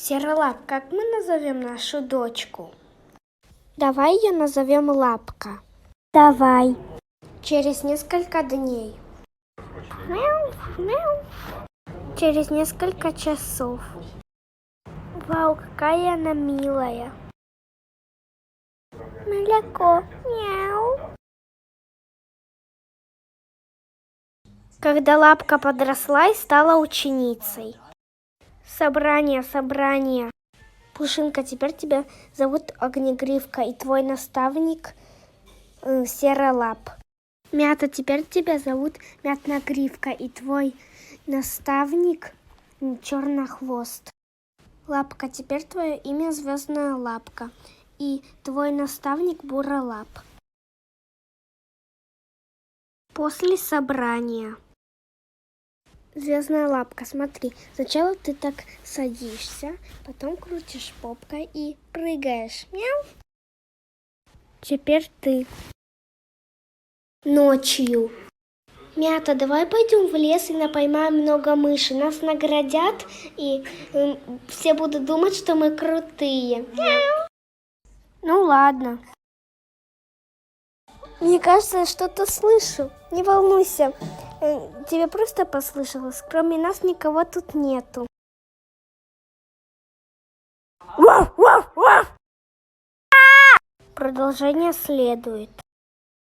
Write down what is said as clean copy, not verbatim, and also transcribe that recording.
Серолап, как мы назовем нашу дочку? Давай ее назовем Лапка. Давай. Через несколько дней. Мяу, мяу. Через несколько часов. Вау, какая она милая. Молоко. Мяу. Когда Лапка подросла и стала ученицей. Собрание, собрание. Пушинка, теперь тебя зовут Огнегривка, и твой наставник Серолап. Мята, теперь тебя зовут Мятногривка, и твой наставник Чернохвост. Лапка, теперь твое имя Звездная Лапка, и твой наставник Буролап. После собрания. Звездная Лапка, смотри, сначала ты так садишься, потом крутишь попкой и прыгаешь. Мяу. Теперь ты. Ночью. Мята, давай пойдем в лес и напоймаем много мышей. Нас наградят, и все будут думать, что мы крутые. Мяу. Ну ладно. Мне кажется, я что-то слышу. Не волнуйся. Тебе просто послышалось. Кроме нас никого тут нету. Продолжение следует.